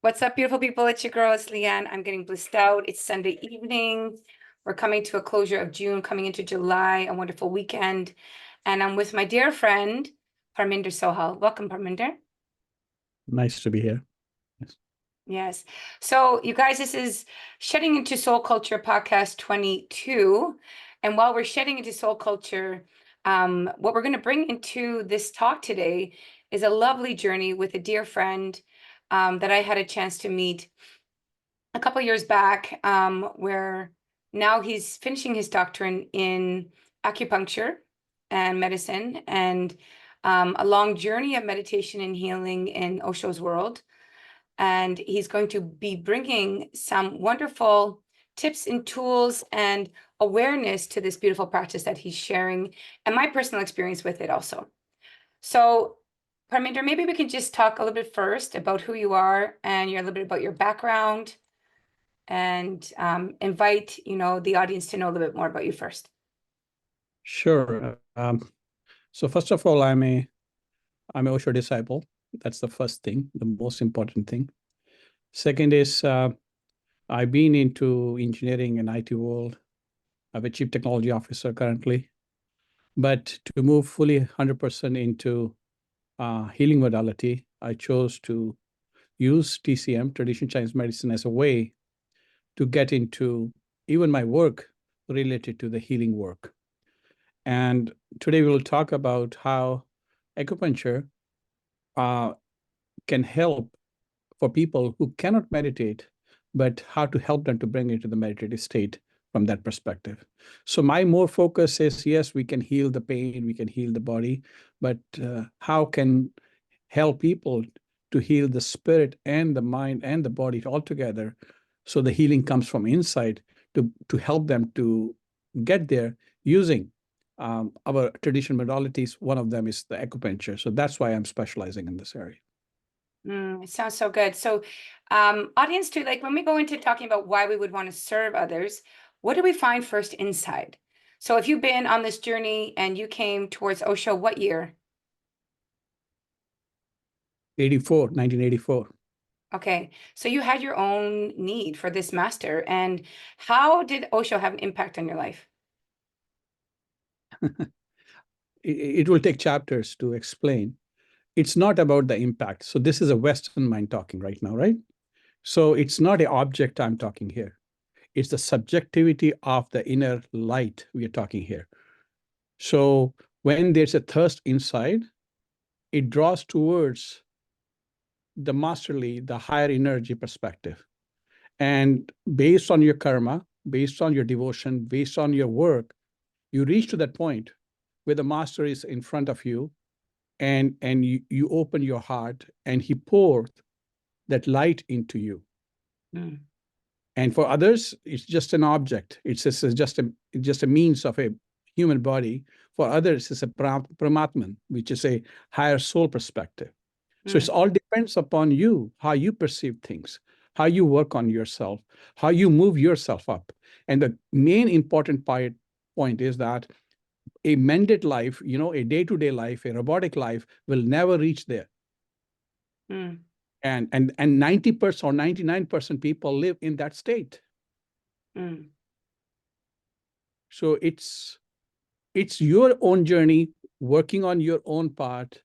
What's up, beautiful people? It's your girl, it's Leanne. I'm getting blissed out. It's Sunday evening. We're coming to a closure of June, coming into July, a wonderful weekend. And I'm with my dear friend, Parminder Sohal. Welcome, Parminder. Nice to be here. Yes. Yes. So, you guys, this is Shedding into Soul Culture podcast 22. And while we're shedding into soul culture, what we're going to bring into this talk today is a lovely journey with a dear friend that I had a chance to meet a couple years back, where now he's finishing his doctorate in acupuncture and medicine, and a long journey of meditation and healing in Osho's world. And he's going to be bringing some wonderful tips and tools and awareness to this beautiful practice that he's sharing, and my personal experience with it also. So, Parminder, maybe we can just talk a little bit first about who you are and a little bit about your background, and invite the audience to know a little bit more about you first. Sure. So first of all, I'm a Osho disciple. That's the first thing, the most important thing. Second is I've been into engineering and IT world. I'm a chief technology officer currently. But to move fully 100% into healing modality, I chose to use TCM, traditional Chinese medicine, as a way to get into even my work related to the healing work. And today we will talk about how acupuncture can help for people who cannot meditate, but how to help them to bring into the meditative state from that perspective. So my more focus is, yes, we can heal the pain, we can heal the body, but how can help people to heal the spirit and the mind and the body altogether, so the healing comes from inside to help them to get there using our traditional modalities. One of them is the acupuncture. So that's why I'm specializing in this area. It sounds so good. So, audience too, like when we go into talking about why we would want to serve others, what do we find first inside? So if you've been on this journey and you came towards Osho, what year? 1984. Okay, so you had your own need for this master. And how did Osho have an impact on your life? It will take chapters to explain. It's not about the impact. So this is a Western mind talking right now, right? So it's not an object I'm talking here. It's the subjectivity of the inner light we are talking here. So when there's a thirst inside, it draws towards the masterly, the higher energy perspective. And based on your karma, based on your devotion, based on your work, you reach to that point where the master is in front of you, and you open your heart and he pours that light into you. Mm. And for others, it's just an object. It's just a means of a human body. For others, it's a Paramatman, which is a higher soul perspective. So it all depends upon you, how you perceive things, how you work on yourself, how you move yourself up. And the main important point is that a mended life, a day-to-day life, a robotic life will never reach there. Mm. And 90% or 99% people live in that state. Mm. So it's your own journey, working on your own part,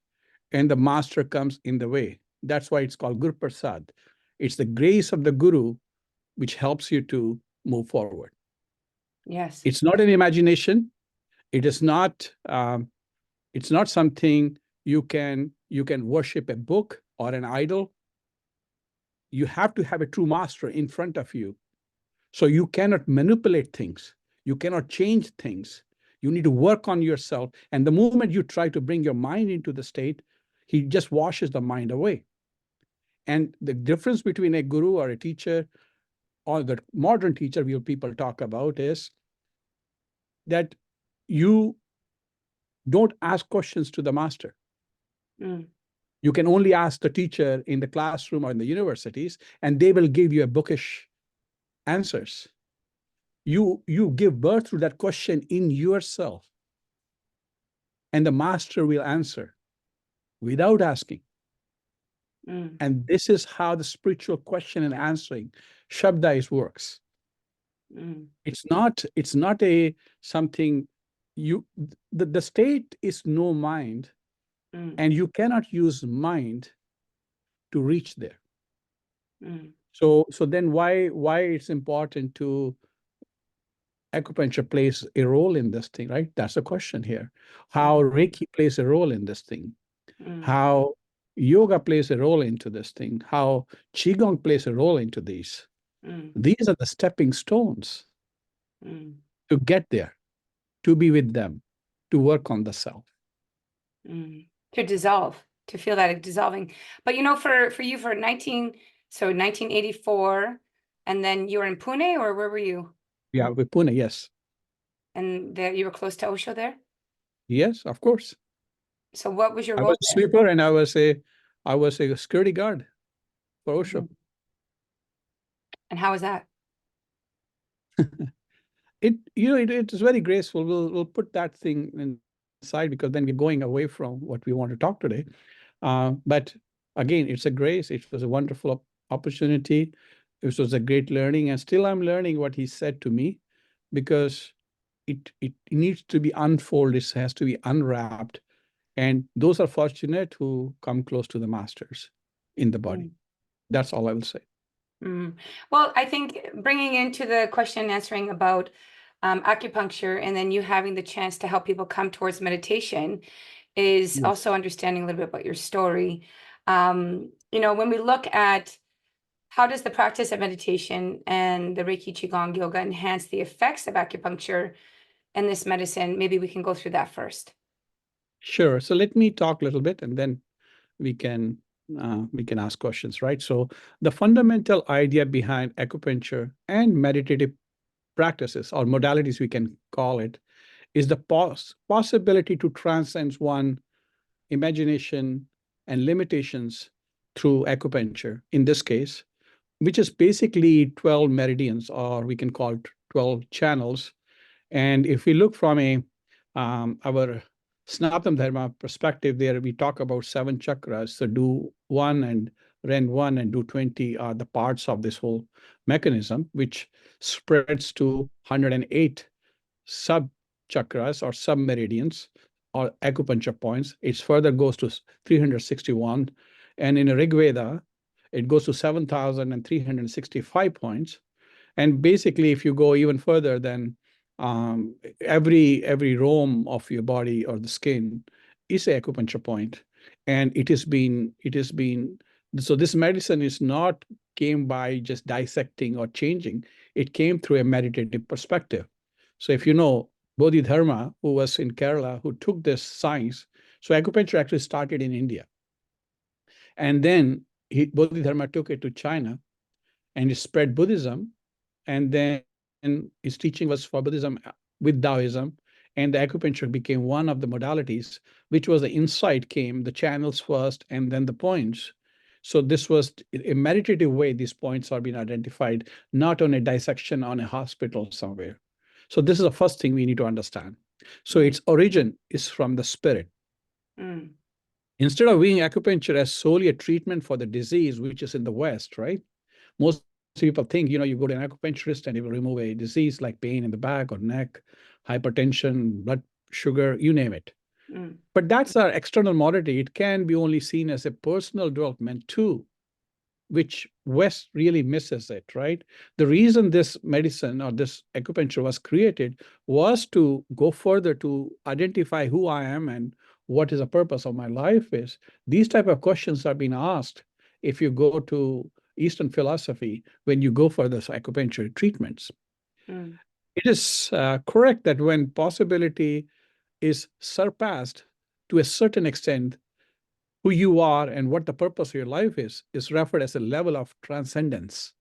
and the master comes in the way. That's why it's called Guru Prasad. It's the grace of the Guru which helps you to move forward. Yes. It's not an imagination. It is not. It's not something you can worship a book or an idol. You have to have a true master in front of you. So you cannot manipulate things. You cannot change things. You need to work on yourself. And the moment you try to bring your mind into the state, he just washes the mind away. And the difference between a guru or a teacher or the modern teacher people talk about is that you don't ask questions to the master. Mm. You can only ask the teacher in the classroom or in the universities, and they will give you a bookish answers. You give birth to that question in yourself, and the master will answer without asking. Mm, And this is how the spiritual question and answering Shabdais works. mm, It's not a something you the state is no mind, mm, and you cannot use mind to reach there. mm, So then why it's important to acupuncture plays a role in this thing, right? That's the question here. How mm, Reiki plays a role in this thing, mm, how yoga plays a role into this thing, how Qigong plays a role into these. mm, These are the stepping stones mm, to get there, to be with them, to work on the self. mm. To dissolve, to feel that dissolving. But for you, for 1984, and then you were in Pune, or where were you? Yeah, with Pune, yes. And there you were close to Osho there. Yes, of course. So what was your I was role a there? sweeper and I was a security guard for Osho. Mhm. And how was that? It is very graceful. We'll put that thing inside because then we're going away from what we want to talk today. But again, it's a grace. It was a wonderful opportunity. It was a great learning, and still I'm learning what he said to me because it needs to be unfolded. It has to be unwrapped, and those are fortunate who come close to the masters in the body. Mm, That's all I will say. mm. Well, I think bringing into the question and answering about acupuncture, and then you having the chance to help people come towards meditation is Yes. also understanding a little bit about your story. When we look at how does the practice of meditation and the Reiki Qigong yoga enhance the effects of acupuncture and this medicine, maybe we can go through that first. Sure. So let me talk a little bit, and then we can we can ask questions, right? So the fundamental idea behind acupuncture and meditative practices or modalities, we can call it, is the possibility to transcend one imagination and limitations through acupuncture, in this case, which is basically 12 meridians, or we can call it 12 channels. And if we look from our Snatam Dharma perspective, there we talk about 7 chakras. So do one and Ren 1 and do 20 are the parts of this whole mechanism, which spreads to 108 sub chakras or sub meridians or acupuncture points. It further goes to 361. And in Rig Veda, it goes to 7,365 points. And basically, if you go even further, then every roam of your body or the skin is an acupuncture point, and it has been. So this medicine is not came by just dissecting or changing. It came through a meditative perspective. So if you know Bodhidharma, who was in Kerala, who took this science, so acupuncture actually started in India, and then Bodhidharma took it to China and it spread Buddhism, and then his teaching was for Buddhism with Taoism, and the acupuncture became one of the modalities, which was the insight came, the channels first, and then the points. So this was a meditative way these points are being identified, not on a dissection on a hospital somewhere. So this is the first thing we need to understand. So Mm, its origin is from the spirit. mm, Instead of viewing acupuncture as solely a treatment for the disease, which is in the West, right? Most people think, you go to an acupuncturist and he will remove a disease like pain in the back or neck, hypertension, blood sugar, you name it. mm, But that's our external modality. It can be only seen as a personal development too, which West really misses it, right? The reason this medicine or this acupuncture was created was to go further to identify who I am and what is the purpose of my life is. These type of questions are being asked if you go to Eastern philosophy when you go for this acupuncture treatments. mm, It is correct that when possibility is surpassed to a certain extent, who you are and what the purpose of your life is referred as a level of transcendence.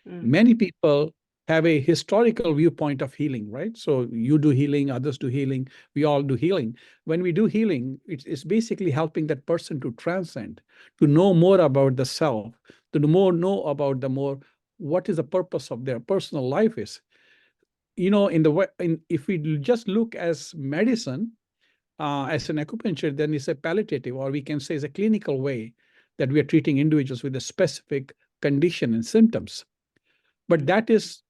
mm, Many people have a historical viewpoint of healing, right? So you do healing, others do healing, we all do healing. When we do healing, it's basically helping that person to transcend, to know more about the self, to know about the more what is the purpose of their personal life is. If we just look as medicine, as an acupuncture, then it's a palliative, or we can say it's a clinical way that we are treating individuals with a specific condition and symptoms. But that is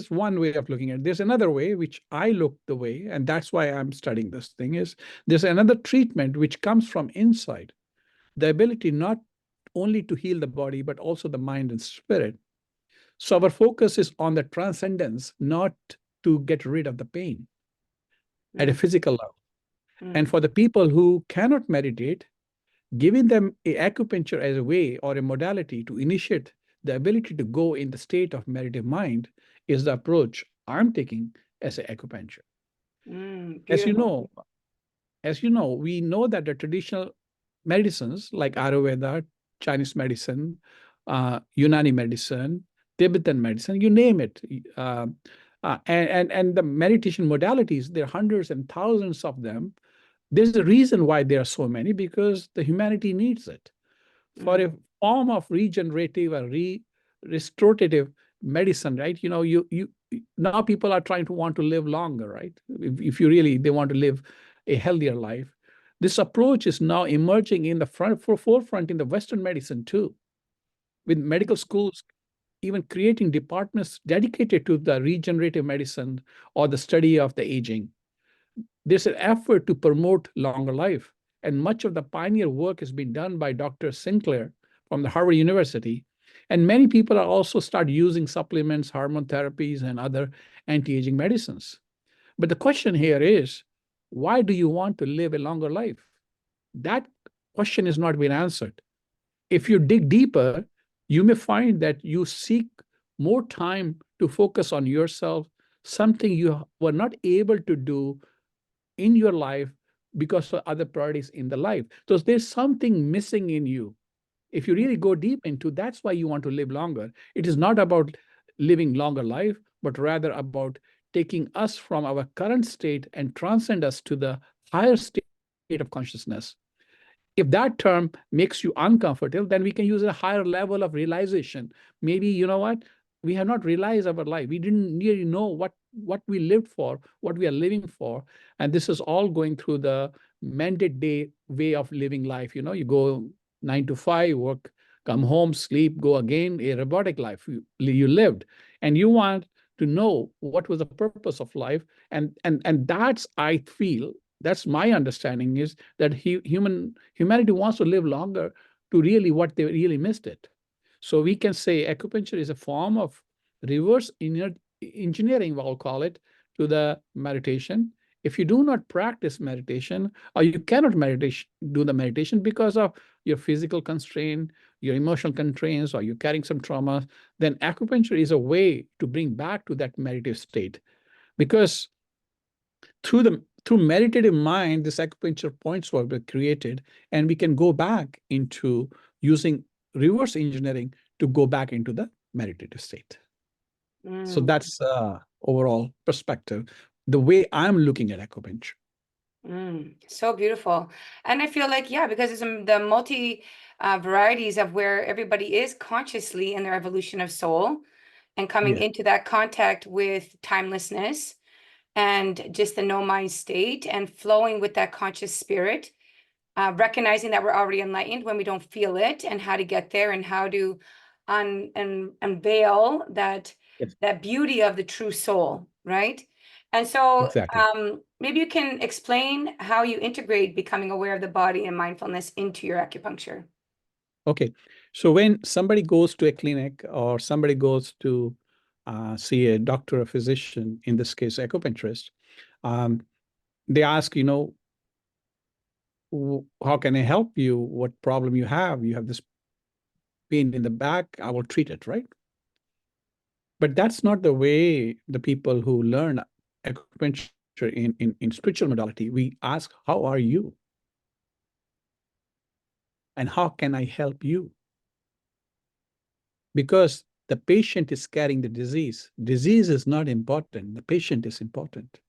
one way of looking at it. There's another way, which I look the way, and that's why I'm studying this thing, is there's another treatment which comes from inside. The ability not only to heal the body, but also the mind and spirit. So our focus is on the transcendence, not to get rid of the pain at a Mm, physical level. And mm, for the people who cannot meditate, giving them a acupuncture as a way or a modality to initiate the ability to go in the state of meditative mind is the approach I'm taking as an acupuncture. As you beautiful. know, we know that the traditional medicines like Ayurveda, Chinese medicine, Unani medicine, Tibetan medicine, you name it, and the meditation modalities, there are hundreds and thousands of them. There's a reason why there are so many, because the humanity needs it for Mm, a form of regenerative or restorative medicine, right? You now people are trying to want to live longer, right? If you really they want to live a healthier life, this approach is now emerging in the forefront in the Western medicine too, with medical schools even creating departments dedicated to the regenerative medicine or the study of the aging. There's an effort to promote longer life, and much of the pioneer work has been done by Dr. Sinclair from the Harvard University. And many people are also start using supplements, hormone therapies, and other anti-aging medicines. But the question here is, why do you want to live a longer life? That question has not been answered. If you dig deeper, you may find that you seek more time to focus on yourself, something you were not able to do in your life because of other priorities in the life. So there's something missing in you. If you really mm, go deep into, that's why you want to live longer. It is not about living longer life, but rather about taking us from our current state and transcend us to the higher state of consciousness. If that term makes you uncomfortable, then we can use a higher level of realization. Maybe, you know what? We have not realized our life. We didn't really know what we lived for, what we are living for. And this is all going through the mandate day way of living life. You go 9 to 5, work, come home, sleep, go again, a robotic life you lived. And you want to know what was the purpose of life. And that's, I feel, that's my understanding, is that humanity wants to live longer to really what they really missed it. So we can say acupuncture is a form of reverse engineering, I'll call it, to the meditation. If you do not practice meditation, or you cannot do the meditation because of your physical constraint, your emotional constraints, or you're carrying some trauma, then acupuncture is a way to bring back to that meditative state. Because through meditative mind, this acupuncture points were created, and we can go back into using reverse engineering to go back into the meditative state. So mm, that's overall perspective, the way I'm looking at acupuncture. so beautiful. And I feel like, yeah, because it's the multi varieties of where everybody is consciously in their evolution of soul and coming Yeah, into that contact with timelessness and just the no mind state and flowing with that conscious spirit, recognizing that we're already enlightened when we don't feel it, and how to get there and how to unveil yes, that beauty of the true soul, right? And so exactly. maybe you can explain how you integrate becoming aware of the body and mindfulness into your acupuncture. Okay. So when somebody goes to a clinic, or somebody goes to see a doctor or physician, in this case, acupuncturist, um, they ask, how can I help you? What problem you have? You have this pain in the back, I will treat it, right? But that's not the way the people who learn acupuncture in spiritual modality. We ask, how are you? And how can I help you? Because the patient is carrying the disease. Disease is not important. The patient is important.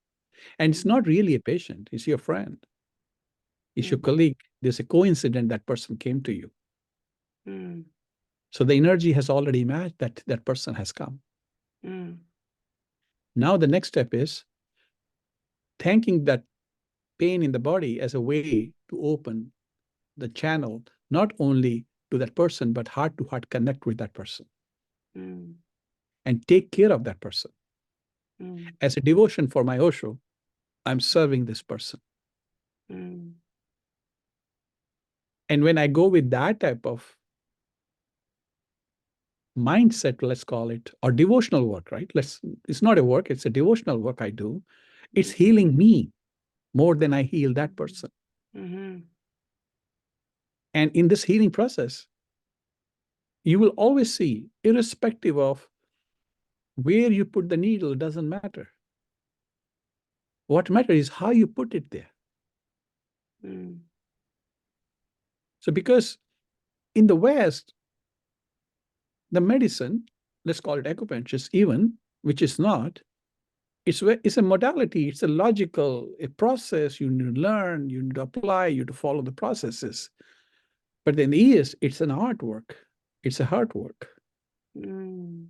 And it's Mm, not really a patient, it's your friend, it's your mm, colleague. There's a coincidence that person came to you. mm, So the energy has already matched that that person has come. mm, Now the next step is thanking that pain in the body as a way to open the channel, not only to that person, but heart to heart connect with that person Mm. and take care of that person. Mm. As a devotion for my Osho, I'm serving this person. Mm. And when I go with that type of mindset, let's call it, or devotional work, right? It's not a work, it's a devotional work I do. It's healing me more than I heal that person. Mm-hmm. And in this healing process, you will always see, irrespective of where you put the needle, it doesn't matter. What matters is how you put it there. Mm. So because in the West, the medicine, let's call it acupuncture, even, which is not, it's a modality, it's a logical, a process you need to learn, you need to apply, you need to follow the processes. But in the East, it's an artwork, it's a heart work. Mm.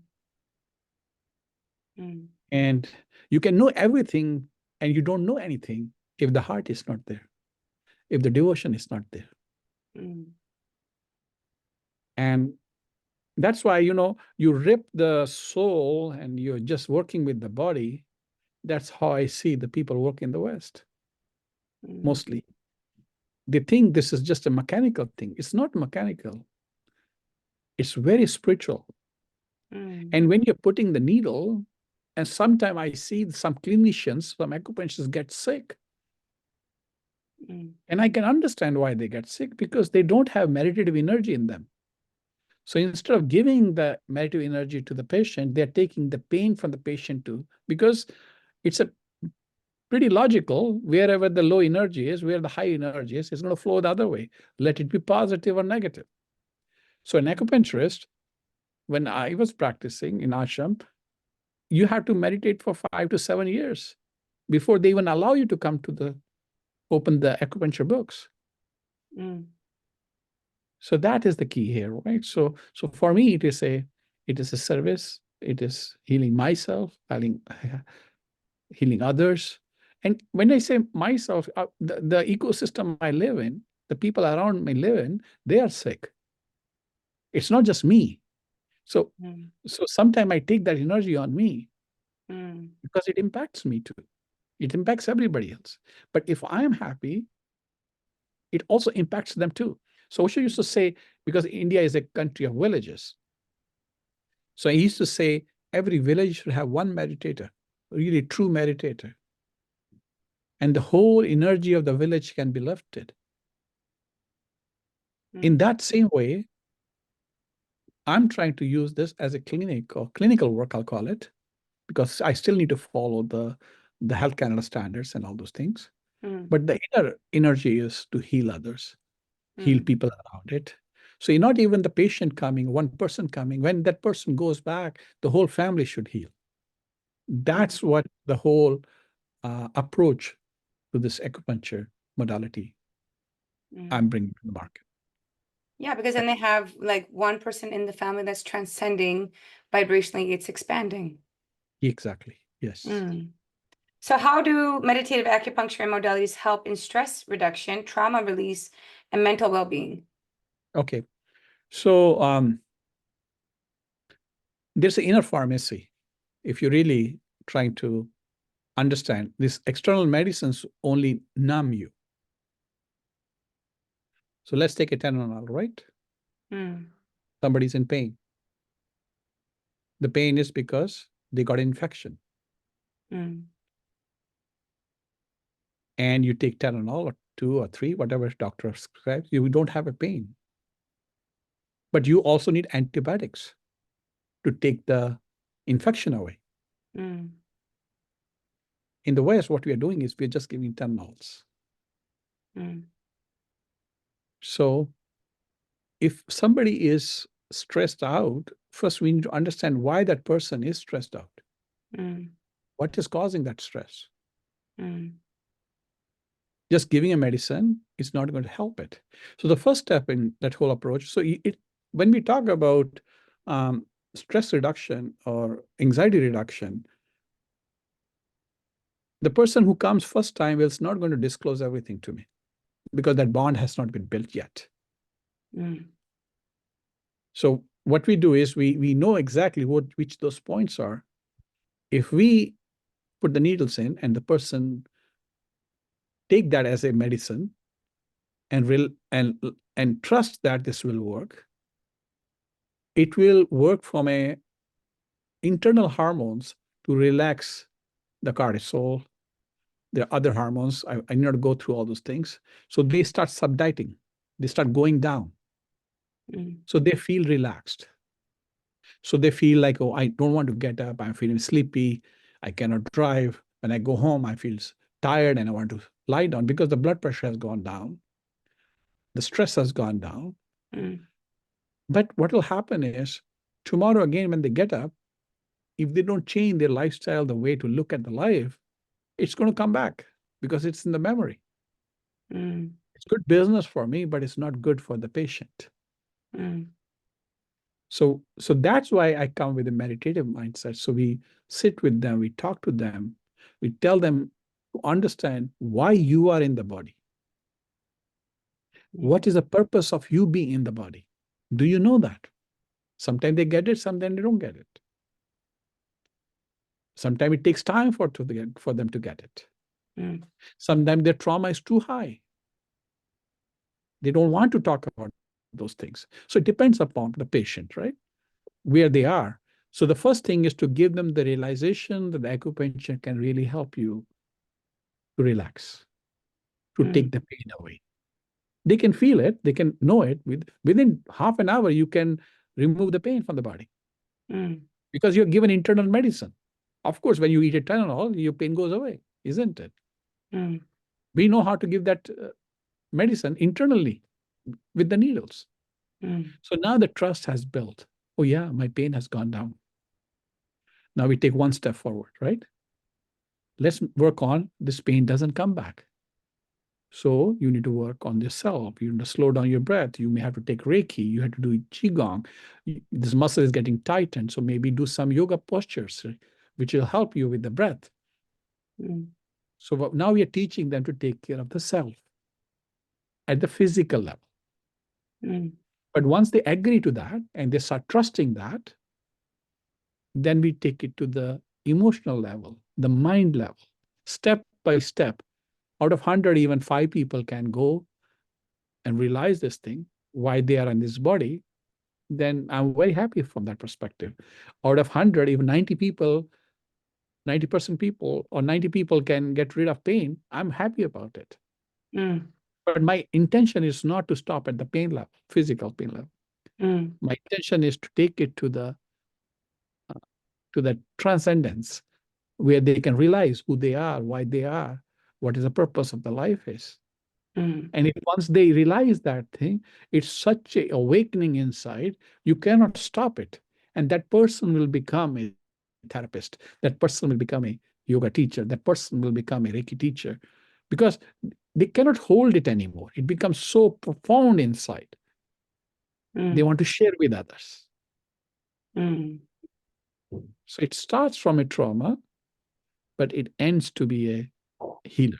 Mm. And you can know everything and you don't know anything if the heart is not there, if the devotion is not there. Mm. And that's why, you rip the soul and you're just working with the body. That's how I see the people work in the West, Mm. mostly. They think this is just a mechanical thing. It's not mechanical. It's very spiritual. Mm. And when you're putting the needle, and sometimes I see some clinicians, some acupuncturists get sick. Mm. And I can understand why they get sick because they don't have meditative energy in them. So instead of giving the meditative energy to the patient, they're taking the pain from the patient too, because it's a pretty logical. Wherever the low energy is, where the high energy is, it's going to flow the other way. Let it be positive or negative. So an acupuncturist, when I was practicing in ashram, you have to meditate for 5 to 7 years before they even allow you to come to open the acupuncture books. Mm. So that is the key here, right? So for me, it is a service. It is healing myself, healing others. And when I say myself, the ecosystem I live in, the people around me live in, they are sick. It's not just me. So Mm. so sometimes I take that energy on me Mm. because it impacts me too. It impacts everybody else. But if I am happy, it also impacts them too. So Osho used to say, because India is a country of villages, so he used to say every village should have one meditator, really true meditator. And the whole energy of the village can be lifted. In Mm. that same way, I'm trying to use this as a clinic or clinical work, I'll call it, because I still need to follow the Health Canada standards and all those things. Mm. But the inner energy is to heal others, heal Mm. people around it. So you're not even the patient coming, one person coming. When that person goes back, the whole family should heal. Mm. That's what the whole approach to this acupuncture modality Mm. I'm bringing to the market. Yeah, because then they have like one person in the family that's transcending vibrationally, it's expanding. Exactly. Yes. Mm. So, how do meditative acupuncture and modalities help in stress reduction, trauma release, and mental well-being? Okay. So there's an inner pharmacy. If you're really trying to understand, these external medicines only numb you. So let's take a Tylenol, right? Mm. Somebody's in pain. The pain is because they got an infection. Mm. And you take Tylenol or 2 or 3, whatever doctor prescribes, you don't have a pain. But you also need antibiotics to take the infection away. Mm. In the West, what we are doing is we're just giving Tylenols. Mm. So if somebody is stressed out, first we need to understand why that person is stressed out. Mm. What is causing that stress? Mm. Just giving a medicine is not going to help it. So the first step in that whole approach, so when we talk about stress reduction or anxiety reduction, the person who comes first time is not going to disclose everything to me because that bond has not been built yet. Mm. So what we do is we know exactly which those points are. If we put the needles in and the person take that as a medicine and and trust that this will work, it will work from a internal hormones to relax the cortisol. There are other hormones. I need not to go through all those things. So they start subditing. They start going down. Mm. So they feel relaxed. So they feel like, oh, I don't want to get up. I'm feeling sleepy. I cannot drive. When I go home, I feel tired and I want to lie down because the blood pressure has gone down. The stress has gone down. Mm. But what will happen is tomorrow again, when they get up, if they don't change their lifestyle, the way to look at the life, it's going to come back because it's in the memory. Mm. It's good business for me, but it's not good for the patient. Mm. So that's why I come with a meditative mindset. So we sit with them, we talk to them, we tell them to understand why you are in the body. Mm. What is the purpose of you being in the body? Do you know that? Sometimes they get it, sometimes they don't get it. Sometimes it takes time for them to get it. Mm. Sometimes their trauma is too high. They don't want to talk about those things. So it depends upon the patient, right? Where they are. So the first thing is to give them the realization that the acupuncture can really help you to relax, to Mm. take the pain away. They can feel it, they can know it. Within half an hour, you can remove the pain from the body Mm. because you're given internal medicine. Of course, when you eat a Tylenol, your pain goes away, isn't it? Mm. We know how to give that medicine internally with the needles. Mm. So now the trust has built. Oh, yeah, my pain has gone down. Now we take one step forward, right? Let's work on this pain doesn't come back. So you need to work on yourself. You need to slow down your breath. You may have to take Reiki. You have to do Qigong. This muscle is getting tightened. So maybe do some yoga postures, which will help you with the breath. Mm. So now we are teaching them to take care of the self at the physical level. Mm. But once they agree to that and they start trusting that, then we take it to the emotional level, the mind level, step by step. Out of 100, even 5 people can go and realize this thing, why they are in this body, then I'm very happy from that perspective. Out of 100, even 90 people, 90% people, or 90 people can get rid of pain, I'm happy about it. Mm. But my intention is not to stop at the pain level, physical pain level. Mm. My intention is to take it to the transcendence where they can realize who they are, why they are, what is the purpose of the life is. Mm. And if once they realize that thing, it's such a awakening inside, you cannot stop it. And that person will become a therapist. That person will become a yoga teacher. That person will become a Reiki teacher because they cannot hold it anymore. It becomes so profound inside. They Mm. want to share with others. Mm. So it starts from a trauma, but it ends to be a healer.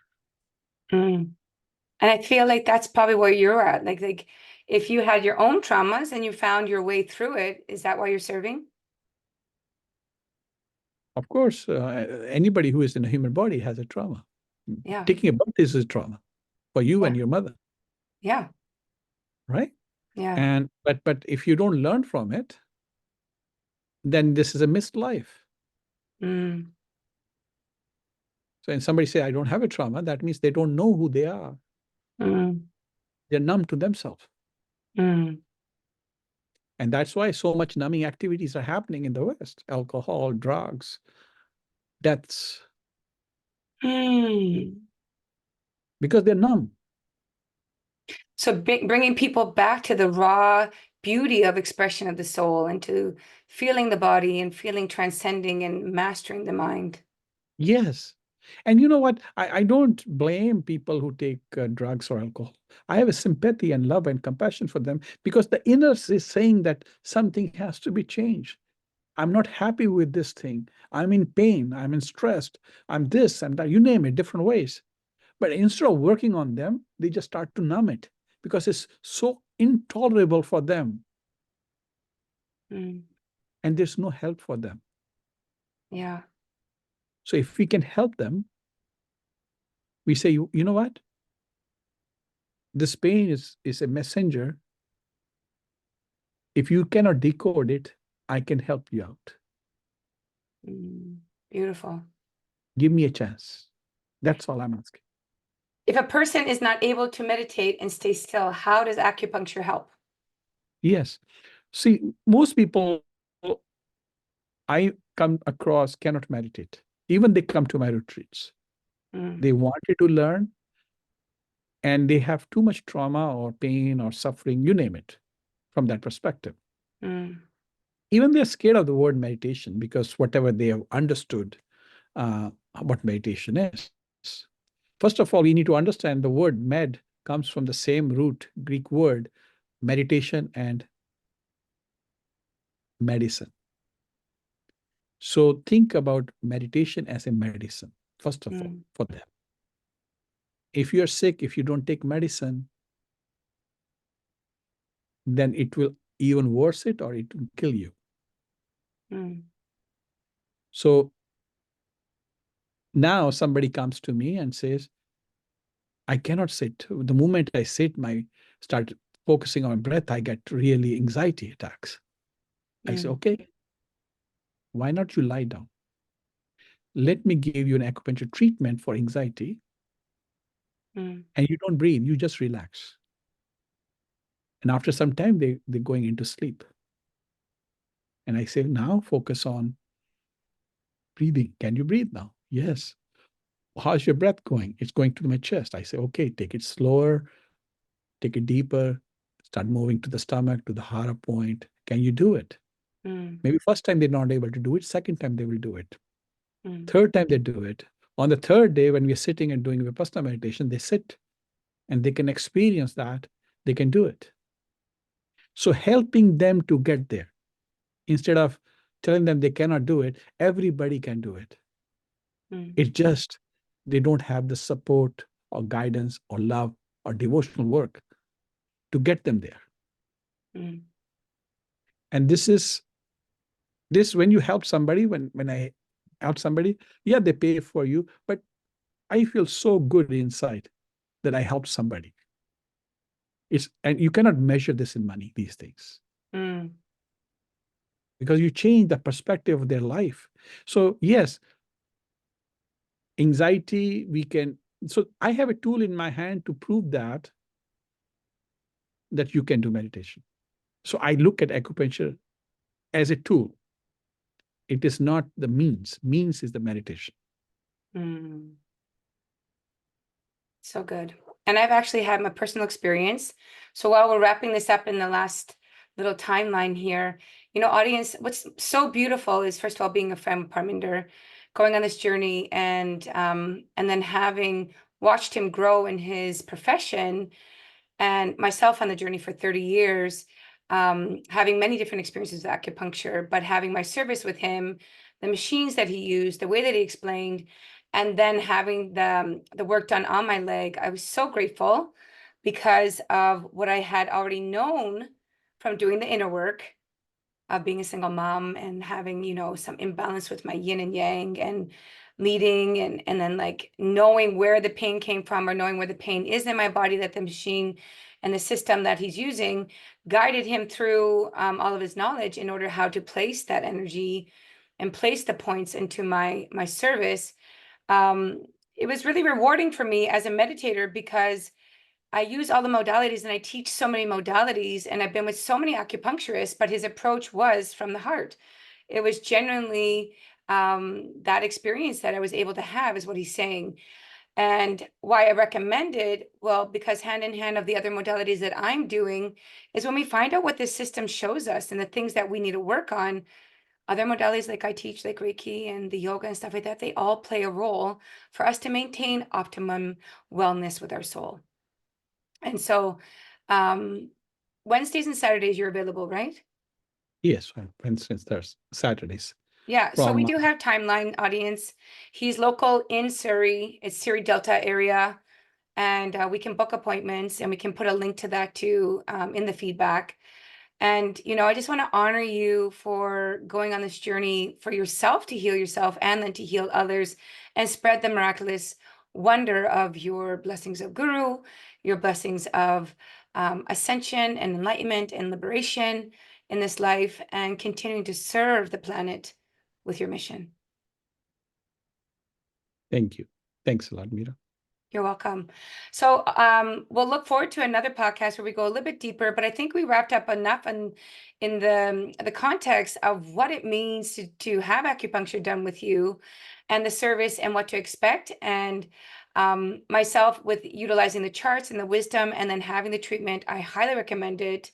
Mm. And I feel like that's probably where you're at. Like if you had your own traumas and you found your way through it, is that why you're serving? Of course, anybody who is in a human body has a trauma. Yeah. Taking a birth is a trauma for you Yeah. and your mother, Yeah. right? Yeah. And but if you don't learn from it, then this is a missed life. Mm. So when somebody say, I don't have a trauma, that means they don't know who they are. Mm. They're numb to themselves. Mm. And that's why so much numbing activities are happening in the West. Alcohol, drugs, deaths, Mm. because they're numb. So bringing people back to the raw beauty of expression of the soul and to feeling the body and feeling transcending and mastering the mind. Yes. And you know what? I don't blame people who take drugs or alcohol. I have a sympathy and love and compassion for them because the inner is saying that something has to be changed. I'm not happy with this thing. I'm in pain. I'm in stress. I'm this and that. You name it, different ways. But instead of working on them, they just start to numb it because it's so intolerable for them Mm. and there's no help for them. Yeah. So if we can help them, we say, you know what? This pain is a messenger. If you cannot decode it, I can help you out. Mm. Beautiful. Give me a chance. That's all I'm asking. If a person is not able to meditate and stay still, how does acupuncture help? Yes. See, most people I come across cannot meditate. Even they come to my retreats. Mm. They wanted to learn and they have too much trauma or pain or suffering, you name it, from that perspective. Mm. Even they're scared of the word meditation because whatever they have understood uh, what meditation is. First of all, we need to understand the word med comes from the same root Greek word, meditation and medicine. So think about meditation as a medicine, first of all, Mm. for them. If you're sick, if you don't take medicine, then it will even worse it or it will kill you. Mm. So now somebody comes to me and says, I cannot sit. The moment I sit, my start focusing on my breath, I get really anxiety attacks. I say, Mm. okay, why not you lie down? Let me give you an acupuncture treatment for anxiety, Mm. and you don't breathe, you just relax. And after some time, they're going into sleep. And I say, now focus on breathing. Can you breathe now? Yes. How's your breath going? It's going to my chest. I say, okay, take it slower, take it deeper, start moving to the stomach, to the hara point. Can you do it? Mm. Maybe first time they're not able to do it, second time they will do it. Mm. Third time they do it. On the third day, when we're sitting and doing Vipassana meditation, they sit and they can experience that. They can do it. So helping them to get there instead of telling them they cannot do it, everybody can do it. Mm. It's just they don't have the support or guidance or love or devotional work to get them there. Mm. And this when you help somebody, when I help somebody, yeah, they pay for you, but I feel so good inside that I helped somebody. And you cannot measure this in money, these things, Mm. because you change the perspective of their life. So yes, anxiety, we can, so I have a tool in my hand to prove that you can do meditation. So I look at acupuncture as a tool. It is not the means. Means is the meditation. Mm. So good. And I've actually had my personal experience. So while we're wrapping this up in the last little timeline here, audience, what's so beautiful is, first of all, being a friend with Parminder, going on this journey, and then having watched him grow in his profession, and myself on the journey for 30 years, having many different experiences with acupuncture, but having my service with him, the machines that he used, the way that he explained, and then having the work done on my leg. I was so grateful because of what I had already known from doing the inner work of being a single mom and having, some imbalance with my yin and yang and leading, and then like knowing where the pain came from or knowing where the pain is in my body, that the machine and the system that he's using guided him through all of his knowledge in order how to place that energy and place the points into my service. um, it was really rewarding for me as a meditator because I use all the modalities and I teach so many modalities, and I've been with so many acupuncturists, but his approach was from the heart. It was genuinely that experience that I was able to have, is what he's saying. And why I recommend it, well, because hand in hand of the other modalities that I'm doing, is when we find out what this system shows us and the things that we need to work on, other modalities like I teach, like Reiki and the yoga and stuff like that, they all play a role for us to maintain optimum wellness with our soul. And so Wednesdays and Saturdays you're available, right? Yes, for instance, there's Saturdays Yeah, so we from do have timeline, audience. He's local in Surrey. It's Surrey Delta area. And we can book appointments, and we can put a link to that too in the feedback. And, I just want to honor you for going on this journey for yourself to heal yourself and then to heal others and spread the miraculous wonder of your blessings of Guru, your blessings of ascension and enlightenment and liberation in this life, and continuing to serve the planet with your mission. Thank you. Thanks a lot, Mira. You're welcome. So we'll look forward to another podcast where we go a little bit deeper, but I think we wrapped up enough in the context of what it means to have acupuncture done with you and the service and what to expect. And myself with utilizing the charts and the wisdom and then having the treatment, I highly recommend it.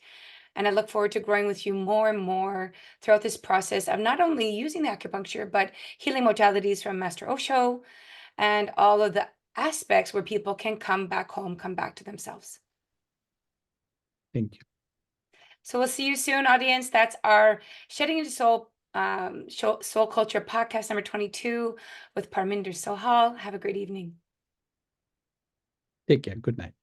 And I look forward to growing with you more and more throughout this process of not only using the acupuncture, but healing modalities from Master Osho and all of the aspects where people can come back home, come back to themselves. Thank you. So we'll see you soon, audience. That's our Shedding into Soul Soul Culture podcast number 22 with Parminder Sohal. Have a great evening. Take care. Good night.